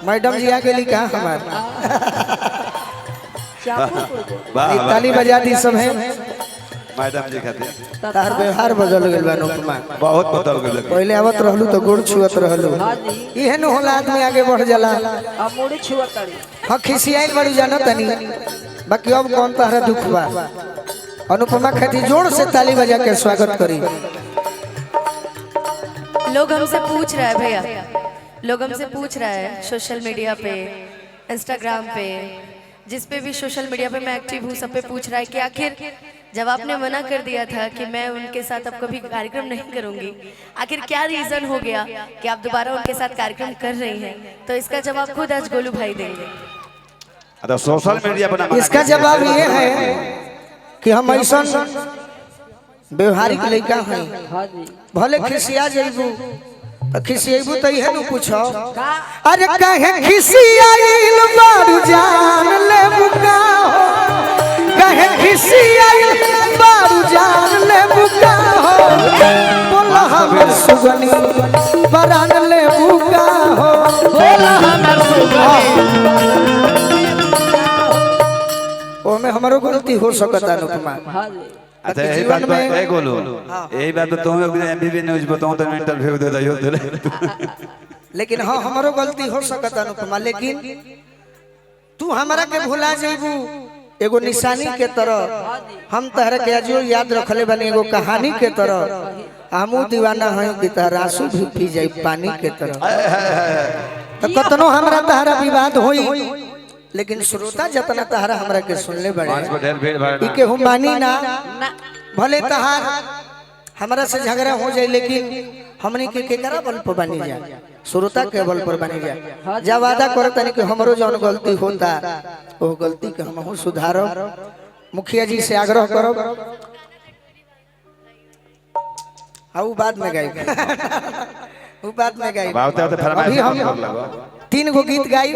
Madam जी आ गेली कहाँ हमार ताली बजा दी सब है मैडम जी खातिर तार व्यवहार बदल गेल बा अनुपमा बहुत बदल गेल पहले आवत रहलू तो गोड़ छुअत रहलू इहे न होला आदमी आगे बढ़ जाला अब मोड़ी छुअतड़ी हां खिसियाई बड़ी जानो तनी बाकी अब कौन तारा दुख बा अनुपमा खातिर जोर से ताली बजा के स्वागत करी। लोग हमसे पूछ रहा है भैया, लोग हमसे पूछ रहा है सोशल मीडिया पे, इंस्टाग्राम पे, जिस पे भी सोशल मीडिया पे मैं एक्टिव हूँ, सब पे पूछ रहा है कि आखिर जब आपने मना कर दिया था कि मैं उनके साथ अब कभी कार्यक्रम नहीं करूंगी, आखिर क्या रीजन हो गया कि आप दोबारा उनके साथ कार्यक्रम कर रही हैं? तो इसका जवाब खुद आज गोलू भाई देंगे। सोशल मीडिया पर इसका जवाब ये है कि हम ऐसा व्यवहारिक लड़का हैं, भले खिसिया जेबू तो खिसियेबू तो इहे न पूछो अरे कहे खिसियाइल बारू जान ले बुका हो, कहे खिसियाइल बारू जान ले बुका हो, बोला हमर सुगनी बरान ले बुका हो, बोला हमर सुगनी ओमे हमरो गलती हो सकता अनुपमा। अच्छा यही बात पे बोलो, यही बात तो हमें एमबीबी न्यूज़ बताऊं तो मैं इंटरव्यू दे दियो लेकिन हाँ हमारो गलती हो सकता अनुपमा, लेकिन तू हमारा के भुला जेबू एगो निशानी के तरह हम तहरा के आजो याद रखले बनी एगो कहानी के तरह हमू दीवाना हैं कि तहरा आंसू भी पी जाई पानी के तरह। तो कतनो हमरा तहरा विवाद होई लेकिन श्रोता जतना तहरा हमरा के सुनले बड़े इके हम मानी ना, भले तहार हमरा से झगड़ा हो जाए लेकिन हमनी के केकरा बल पर बनी जा, श्रोता के बल पर बनी जा। जब वादा करत नहीं कि हमरो जौन गलती होता वो गलती के हमहु सुधारब, मुखिया जी से आग्रह करब आउ बाद में गाई वो बाद में गाई। अभी हम 3 गो गीत गाई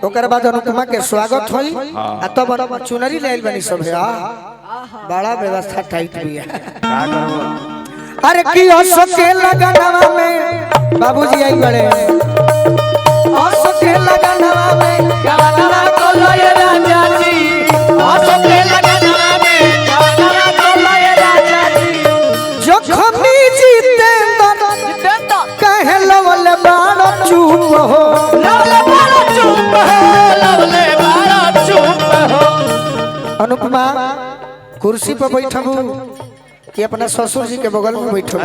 ओकर बाद अनुपमा के स्वागत होई आ तब चुनरी लेल बनी सब है। बड़ा व्यवस्था टाइट भी है। अरे की हंस के लगनवा में बाबूजी आई बड़े हंस के लगनवा में गाना को लय राजा जी, हंस के लगनवा में गाना को लय राजा जी, जोखमी जीते कहे लवले बाड़ा चुप हो, लवले बाड़ा चुप हो, लवले बाड़ा चुप हो। अनुपमा कुर्सी पर बैठबू कि अपना ससुर जी के बगल में बैठबू?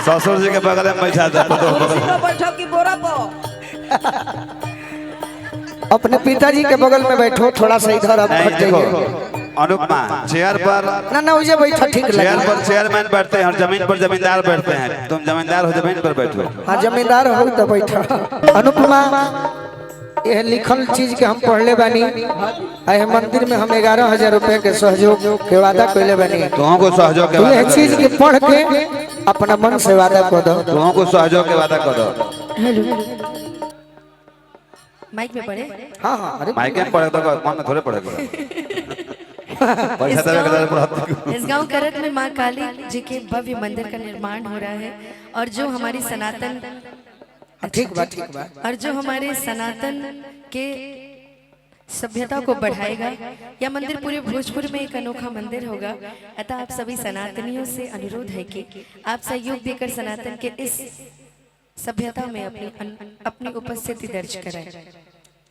ससुर जी के बगल में बैठा जा तो बैठो कि बोरा पर अपने पिताजी के बगल में बैठो, थोड़ा सा इधर अब हट जाइए। अनुपमा चेयर पर ना उसे बैठा ठीक लगे। चेयर पर चेयरमैन बैठते हैं और जमीन पर जमींदार बैठते हैं, तुम जमींदार हो जमीन पर बैठो। हाँ जमींदार हो तो बैठो। अनुपमा यह लिखल चीज के हम पढ़ले बानी, आए मंदिर में हम 11,000 रुपए के सहयोग के वादा कैले बानी। तुम को सहयोग के वादा, यह चीज के पढ़ के अपना मन से वादा कर दो। तुम को सहयोग के वादा कर दो। माइक में पढ़े? हाँ हाँ अरे माइक में पढ़े तो मन में थोड़े पढ़ेगा। इस गांव करत में मां काली जी के भव्य मंदिर का निर्माण हो रहा है और जो हमारी सनातन ठीक बा और जो हमारे सनातन के सभ्यता को बढ़ाएगा, यह मंदिर पूरे भोजपुर में एक अनोखा मंदिर होगा। अतः आप सभी सनातनियों से अनुरोध है कि आप सहयोग देकर सनातन के इस सभ्यता में अपनी उपस्थिति दर्ज कराएं।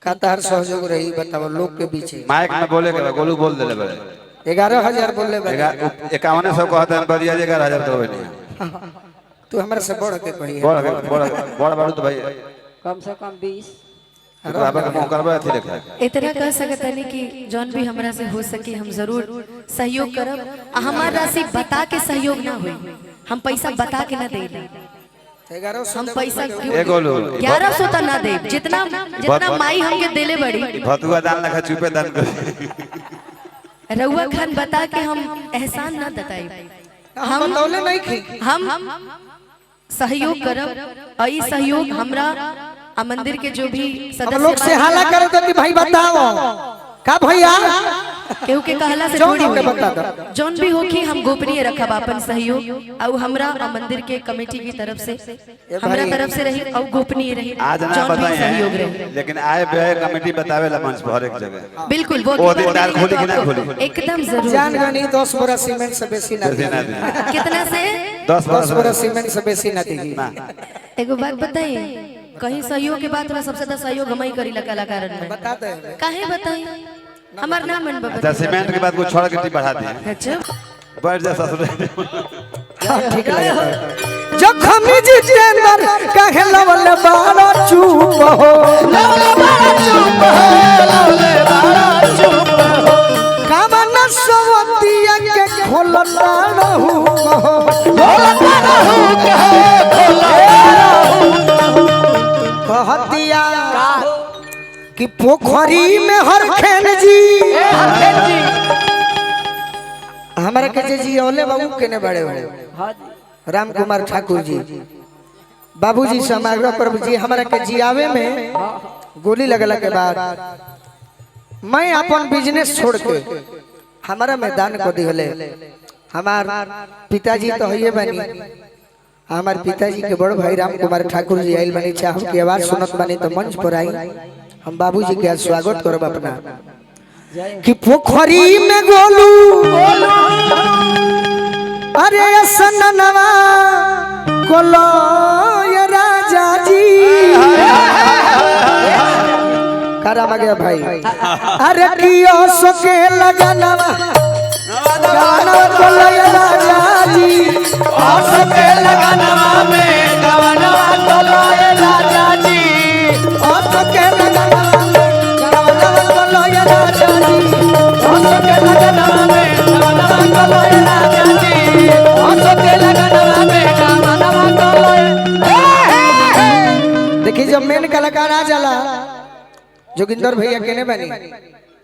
का तार सहयोग रही बताओ लोग के बीच माइक में बोले के गोलू बोल देले बड़े 11,000 बोले 5100 कहते हैं बरिया 11,000 तो नहीं। तू हमरा से बढ़ के कही बड़ बाड़ू तो भाई कम से कम 20 इतना कह सकता नहीं कि जौन भी हमरा से हो सके हम जरूर सहयोग करब। हमार राशि बता के सहयोग ना हुई, हम पैसा बता के ना दे, हम पैसा 1100 तो ना दे, जितना माई हमके देले बड़ी भतुआ दान लखा चुपे दान कर रउआ खान बता के हम एहसान ना बताई, हम बतौले नहीं की हम सहयोग करब। और ये सहयोग हमरा मंदिर के जो भी सदस्य लोग से हाला करे तो भाई बताओ का भैया केहू के कहला से जौन थोड़ी होके होई। बता दो। जौन भी होखी हम गोपनीय रखब अपन सहयोग और हमरा मंदिर के कमेटी की तरफ से हमरा तरफ से रही और गोपनीय रही आज ना जौन भी बताए सहयोग रही। लेकिन आए बे कमेटी बतावे ला मंच पर हर एक जगह बिल्कुल वो दीदार खोली कि ना खोली एकदम जरूर। जान गनी 10 बोरा सीमेंट से बेसी ना दी। कितना से 10 10 बोरा सीमेंट से बेसी ना दी। एगो बात बताइए, कहीं सहयोग के बात में सबसे ज्यादा सहयोग हम ही करी कलाकार में। बता दे। काहे बताई हमार नाम मन अच्छा सीमेंट के बाद कुछ छोड़ के बढ़ा दिए अच्छा बैठ जा ससुर ठीक लगा। जखम जितेंद्र कहे लवल बारा चुप हो, लवल बारा चुप हो, लवल बारा चुप हो। कामन सवतिया के खोलता रहू कहो, खोलता रहू कहो, खोलता रहू कहतिया कि पोखरी में हरखेन जी हमारा के जी ओले बाबू केने बड़े बड़े राम कुमार ठाकुर जी बाबूजी समाग्र प्रभु जी हमारा के जियावे में गोली लगला के बाद मैं अपन बिजनेस छोड़ के हमारा मैदान को दिहले। हमार पिताजी तो है बनी, हमार पिताजी के बड़ भाई राम कुमार ठाकुर जी आइल बनी, चाह की आवाज सुनत बनी तो मंच पर आई। हम बाबूजी के स्वागत करब अपना कि पोखरी में गोलू अरे सननवा कोलो ये राजा जी करा मगे भाई अरे कियो सोके लगानवा गाना कोलो ये राजा जी सोके लगानवा में गाना कोलो ये राजा जी सोके लगानवा में गाना कोलो ये राजा जी सोके लगानवा में गाना कोलो ये राजा जी सोके लगानवा में गाना कोलो देखिए जब मेन कलाकार आ जाला जोगिंदर भैया केने बनी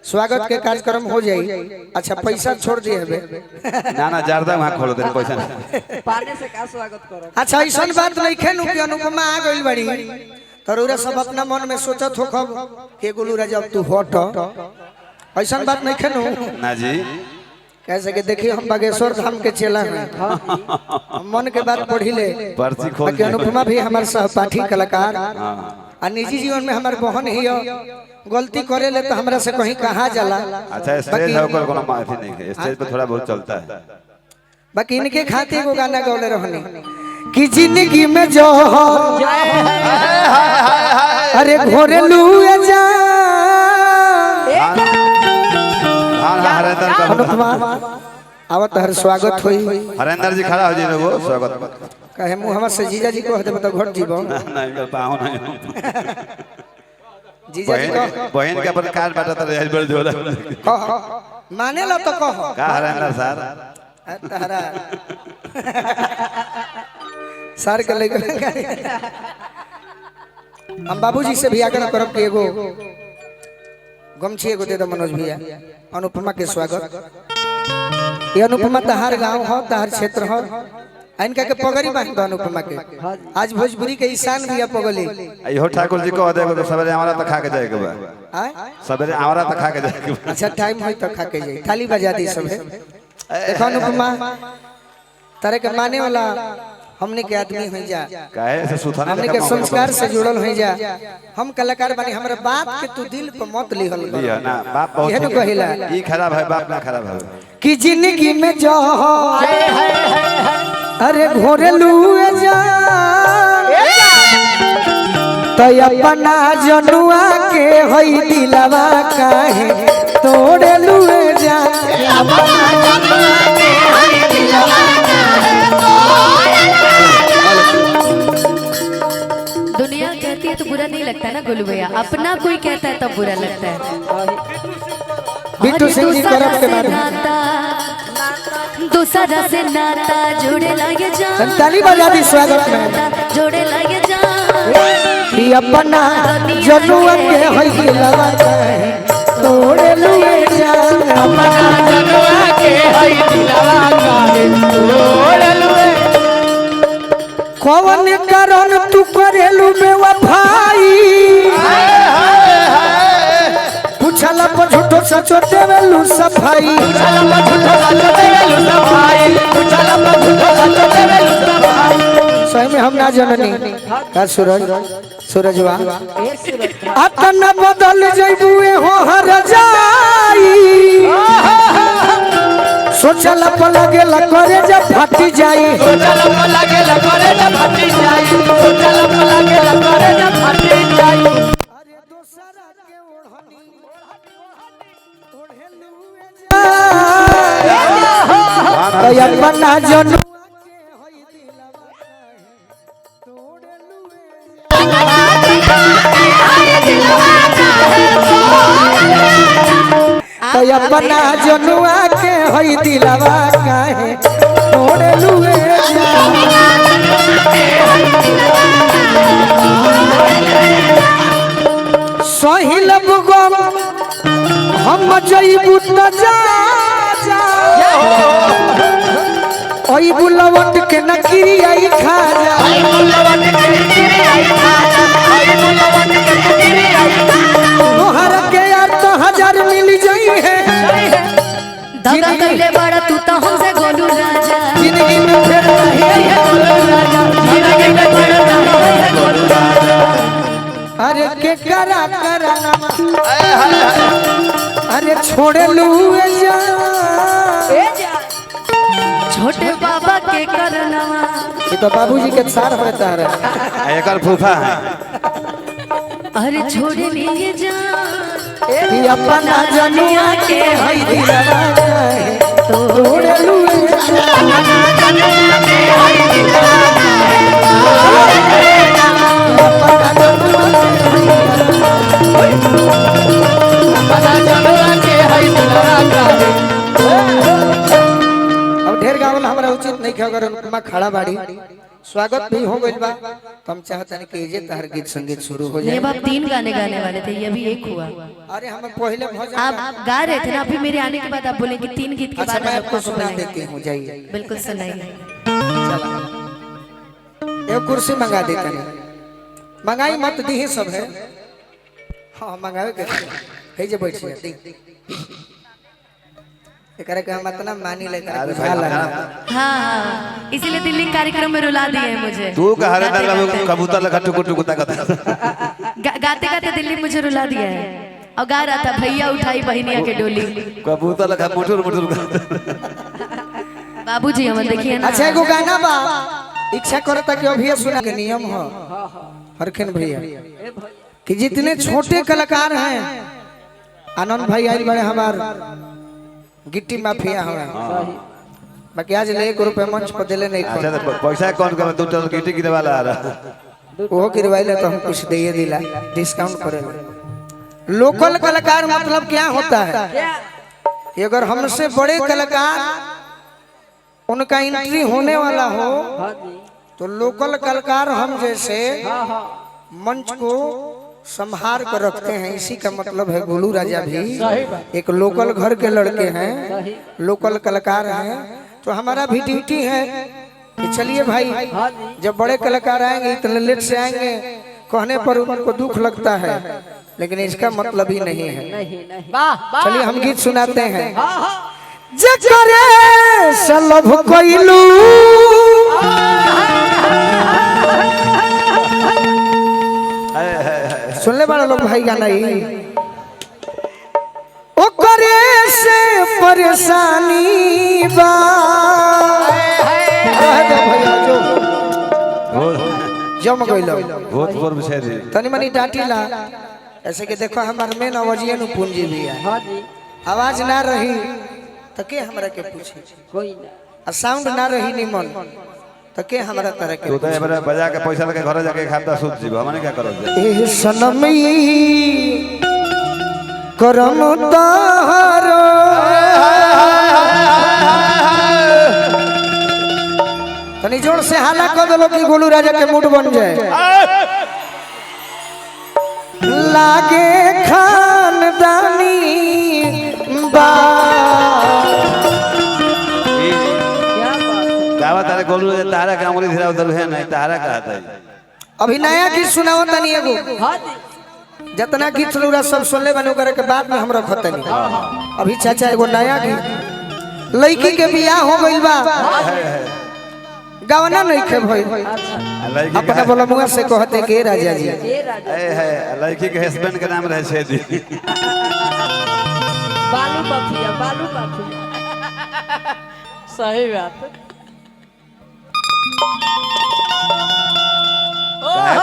स्वागत के कार्यक्रम हो जाई। अच्छा पैसा छोड़ दिए हबे ना जारदा वहां खोल दे पैसा पाने से का स्वागत करो। अच्छा ऐसा बात नहीं खेनु कि अनुपमा आ गइल बड़ी तरुरा सब अपना मन में सोचत हो खब के गोलू राजा अब तू हट ऐसा बात नहीं खेनु ना जी कैसे के देखिए हम बागेश्वर धाम के चेला हैं हम मन के बात पढ़ी ले पर्ची खोल बाकी अनुपमा भी हमारे सहपाठी कलाकार आ निजी जीवन में हमारे बहन ही हो गलती करे ले तो हमरा से कहीं कहा जाला। अच्छा स्टेज है ऊपर कोनो माफी नहीं है, स्टेज पे थोड़ा बहुत चलता है। बाकी इनके खाते को गाना गौले रहने कि जिंदगी में जो हो अरे घोरे लुए जा अनुपमा आवत हर स्वागत होई। हरेंद्र जी खड़ा हो जी वो स्वागत कहे मुंह हमर से जीजा जी को हते बता घर जीवो नहीं कर पाऊं नहीं जीजा जी को बहन के अपन कार्ड बाटा तो रेल बड़ जोड़ा कहो माने लो तो कहो का हरेंद्र सर तारा सर के लेके हम बाबूजी से भी आग्रह करब कि एगो गमछी एगो दे दो मनोज भैया अनुपमा के स्वागत। ये अनुपमा तहार गांव हो तहार क्षेत्र हो इनका के पगड़ी बांध दो अनुपमा के आज भोजपुरी के ईशान भी पगली इहो ठाकुर जी को देगो तो सवेरे हमारा तो खा के जाएगा बा सवेरे हमारा तो खा के जाएगा। अच्छा टाइम होई तो खा के जाई थाली बजा दी सब देखो अनुपमा तारे के माने वाला हमने के आदमी हो जा काहे से सुथाने हमने के संस्कार से जुड़ल हो जा हम कलाकार बनी हमरा बाप के तू दिल पे मत लिहल लिया ना बाप बहुत यह न कहिला ई खराब है बाप ना खराब है कि जिंदगी में जो अरे घोरे लुए जा तो अपना जनुआ के होई दिलवा काहे तोड़े लुए जा अपना जनुआ के होई दिलवा काहे दुनिया कहती है तो बुरा नहीं लगता ना गोलू भैया, अपना कोई कहता है तब बुरा लगता है। बिट्टू सिंह जी तरफ के बारे दूसरा से नाता जोड़े लगे जा ताली बजा दी स्वागत में जोड़े लगे जा कि अपना जनुआ के होई दिलवा काहे तोड़े लुए जा अपना जनुआ के होई दिलवा काहे तोड़े लुए कौन कारण तू करेलू बेवफाई पूछला पर झूठो सा सचो देवेलू सफाई सही में हम ना जननी का सूरजवा अतना बदल जइबुए हो हर जाई सोचल लगे करे जब फटी जाई सोचल लगे करे जब फटी जाई सोचल लगे करे जब फटी जाई अरे दोसरा के ओढ़नी ओढ़ेलुए जा अपना जन अपना जनुआ के होई दिलवा काहे तोड़े लुए सहिल बुगम हम जइबू त जा ओई बुलवट के नकरी आई खा जा ओई बुलवट के नकरी आई खा जा ओई बुलवट के नकरी आई तोहर के यार तो 1000 मिल जाई है दादा कइले बड़ा तू तो हमसे गोलू राजा जिंदगी में फिर रही है गोलू राजा जिंदगी में फिर रही है गोलू राजा अरे के करा अरे छोड़े लुए जा छोटे बाबा के करनवा ये तो बाबूजी के सार होता है एकर फूफा है अरे छोड़ लिए जा ये अपना जनुआ के हई दिलवा तोड़े लुए अपना जनुआ के हई दिलवा अपना जनुआ के हई दिलवा अब ढेर गावल हमरा उचित नहीं अगर उनमा खड़ा बाड़ी स्वागत भी हो गइल बा तो हम चाहते हैं कि ये तहर गीत संगीत शुरू हो जाए। ये बाप 3 गाने गाने वाले थे, ये भी एक हुआ। अरे हम पहले भजन आप गा रहे थे ना, अभी मेरे आने के बाद आप बोले कि 3 गीत के अच्छा बाद मैं आप आपको सुना देती हूँ, जाइए बिल्कुल सुनाइए। एक कुर्सी मंगा देते हैं, मंगाई मत दी सब है। हाँ मंगावे के जे बैठ जाए एकरा के हम इतना मानी लेकर हाँ, इसीलिए दिल्ली कार्यक्रम में रुला दिए मुझे। तू कहारे दल कबूतर लगा टुकु टुकु ताकत गाते गाते दिल्ली मुझे रुला दिया है। और गा रहा था भैया उठाई बहनिया के डोली, कबूतर लगा मुठुर मुठुर बाबूजी हम देखिए ना। अच्छा एगो गाना बा इच्छा करता कि अभी सुना के नियम हो हरखिन भैया कि जितने छोटे कलाकार हैं, आनंद भाई आज बड़े हमार गिट्टी माफिया हमें बाकी आज ले 1 रुपए मंच पर दिले नहीं। अच्छा तो पैसा कौन कर तू तो गिट्टी गिरे वाला आ रहा वो गिरवाइले तो हम कुछ दे दिला डिस्काउंट करे। लोकल कलाकार मतलब क्या होता है कि अगर हमसे बड़े कलाकार उनका एंट्री होने वाला हो तो लोकल कलाकार हम जैसे मंच को संभार कर रखते हैं। इसी का मतलब है गोलू राजा भी एक लोकल घर के लड़के हैं, लोकल कलाकार हैं। तो हमारा भी ड्यूटी है कि चलिए भाई जब बड़े कलाकार आएंगे इतने लेट से आएंगे कहने पर उनको दुख लगता है, लेकिन इसका मतलब ही नहीं है। चलिए हम गीत सुनाते हैं। जकरे सलभ कोइलू सुन ले बड़ा लोग भाई गाना ही ओ करे से परेशानी बा भैया जो जम गइलो भोजपुर में शेर तनी मनी डांटीला ऐसे कि देखो हमार में नवजिया नु पूंजी भी है। आवाज ना रही तो के हमरा के पूछे कोई ना, और साउंड ना रही निमन तो के हमरा तरह के तू तो एबारे बजा के पैसा लेके घर जाके खाता सूत जीव हमने क्या करो ए सनमी करम तारो तनी जोर से हाला कर दो कि गोलू राजा के मूड बन जाए। लागे खानदानी बा गावा तारे गोलू तारा का उंगली धीरा उधर है नहीं तारा का आता है। अभी नया गीत सुनाओ तनी एगो जितना गीत रउरा सब सुनले बने ओकरा के बाद में हम रखतनी। अभी चाचा एगो नया गीत लड़की के बियाह हो गइल बा, गवना नहीं खे भइल, अपना बोला मुआ से कहते के राजा जी लड़की के हस्बैंड के नाम रहे छेदी। बालू माफिया सही बात।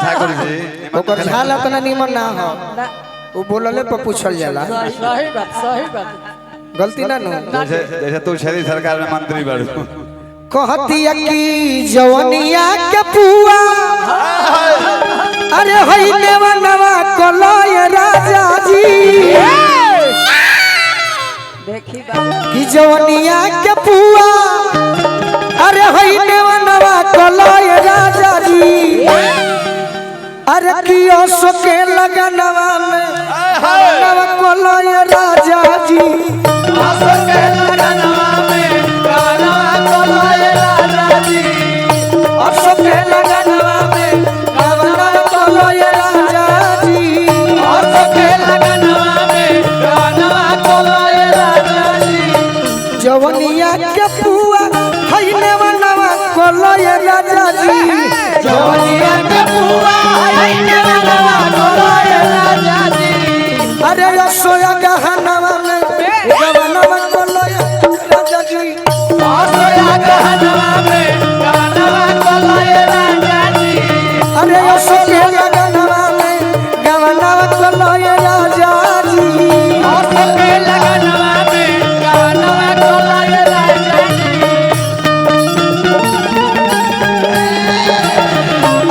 ठाकुर जी ओकर झाल इतना निमन ना हो, वो बोलले पर पूछल जाला। सही बात गलती ना नो। जैसे तू छेदी सरकार में मंत्री बाड़ू। कहतिया की जवनिया के पुआ, अरे होई नेवा नवा कलय राजा जी। देखी बात की जवनिया के पुआ, अरे होई नेवा नवा कलय राजा जी। अरे कियो सोके लगनवा में नवा कलय राजा जी। सोके लगनवा में नवा कलय राजा जी। सोके लगनवा में नवा कलय राजा जी। सोके लगनवा में नवा कलय राजा जी। जवनिया के पुआ हई नेवा नवा कलय राजा जी। जवनिया के पुआ हई नेवा नवा कलय राजा जी। अरे रसोया गहनवा में गवनवा कलय राजा जी। रसोया गहनवा में गवनवा कलय राजा जी। अरे रसोया गहनवा में गवनवा कलय राजा जी। रसोया गहनवा में गवनवा कलय राजा जी।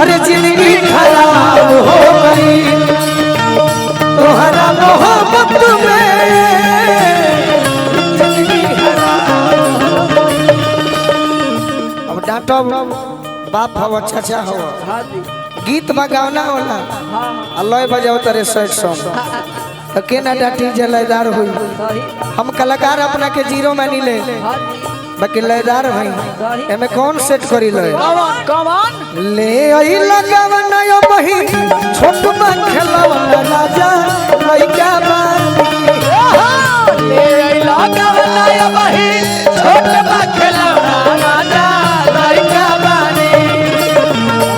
अरे जिंदगी खराब हो गई तोहरा मोहब्बत में, जिंदगी खराब हो गई। अब डांटो बाप हो चाचा हो, गीत बगावना होला अल्लाह बजाओ तेरे सेट सॉन्ग तो के ना डांटी जलेदार हुई। हम कलाकार अपना के जीरो मानी ले, बाकी लयदार भाई एमे कौन सेट करी ले। ले आई लगावना यो बही छोट बा खेलवना राजा लइका बानी। ले आई लगावना यो बही छोट बा खेलवना राजा लइका बानी।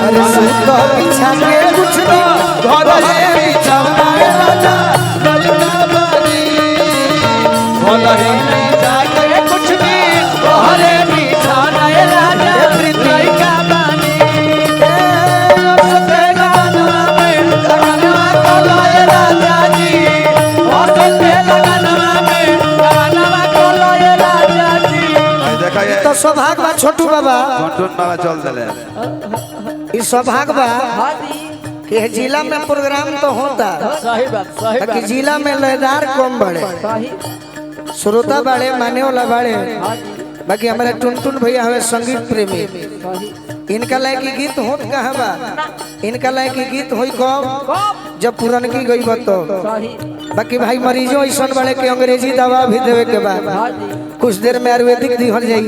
अरे सुत बिछा के कुछ दिन घर में बिछावना राजा लइका बानी। भले ही जाके कुछ दिन घरे बिछावना राजा लइका बानी। तो सौभाग्य बा छोटू बाबा, बाबा चल चले ई सौभाग्य बा कि जिला में प्रोग्राम तो होता, सही बात बाकी जिला में लयदार कम बड़े, श्रोता बड़े, माने वाला बड़े। बाकी हमारे टुनटुन भैया हमें संगीत प्रेमी, इनका लायक की गीत होत कहाँ बा, इनका लायक की गीत होई कब जब पुरनकी गई बतो। बाकी भाई मरीजों ऐसा बड़े के अंग्रेजी दवा भी देवे के बाद कुछ देर में आयुर्वेदिक दिहल जाई,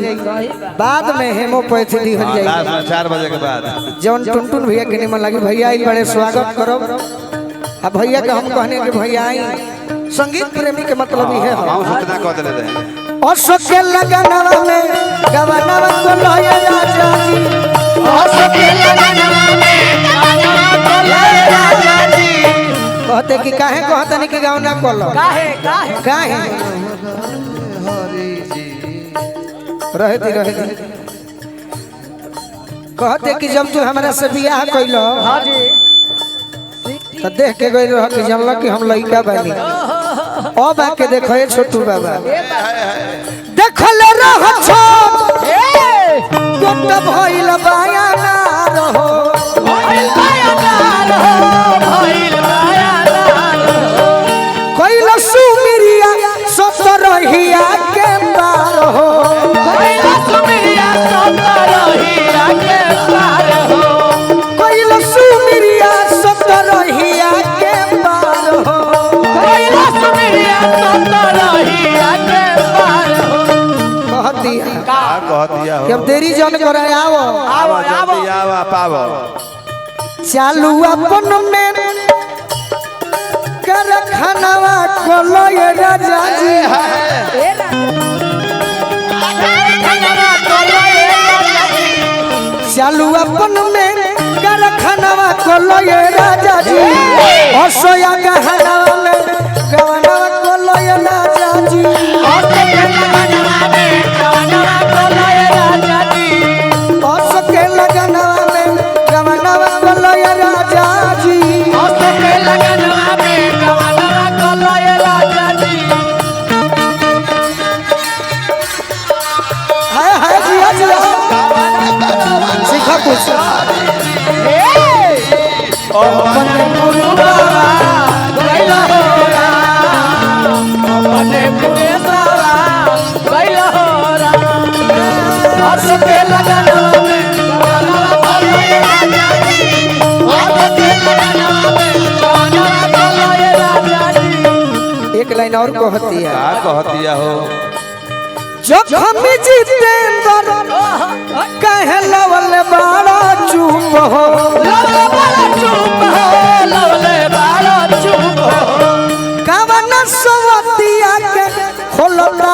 बाद में हेमोपैथी दिहल जाई। 4 बजे के बाद जौन टुनटुन भैया के निमन लगी भैया आई बड़े स्वागत करो। अब भैया के हम कहने के भैया आई संगीत प्रेमी के मतलब ही है। हम सूचना कह देले रहे और सोके लगनवा में गवनवा कलय राजा जी। और सोके लगनवा में गवनवा कलय राजा जी। कहते कि काहे कहते नहीं कि गवना कलो काहे रहती कहते कि जब तू हमरा से बियाह कइलो तो देख के गई रह कि जानल कि हम लइका बानी। अब आके देखो ये छोटू बाबा देखल रह छोट गोट भइल बाया ना रहो, भइल बाया ना रहो, भइल बाया ना रहो। कइल सुमिरिया सतरहिया के पार हो, कइल सुमिरिया सतरहिया के पार हो। कइल सुमिरिया सतरहिया के पार हो, कइल सुमिरिया सतरहिया के पार हो। कहतिया हो कि अब देरी जन करे आवो जल्दी आवा पावो चालू अपन में कारखानावा खोलो ये राजा जी चालू अपन में कारखानावा खोलो ये राजा जी असोया गहनावा में गवनावा खोलो ये राजा जी असके लगनवा में गवनावा खोलो ये राजा जी हाय जिया जिया सीखा कुछ अपने गुरुवा गइला होला अपने पुरेसवा गइला होला असके लगनवा में गवनावा खोलो ये राजा जी असके लगनवा में गवनावा खोलो ये राजा जी। एक लाइन और कहती है का कहतिया हो जखम जितेंद्र कहे लवल बाड़ा चुप हो कवन सवतिया के खोलता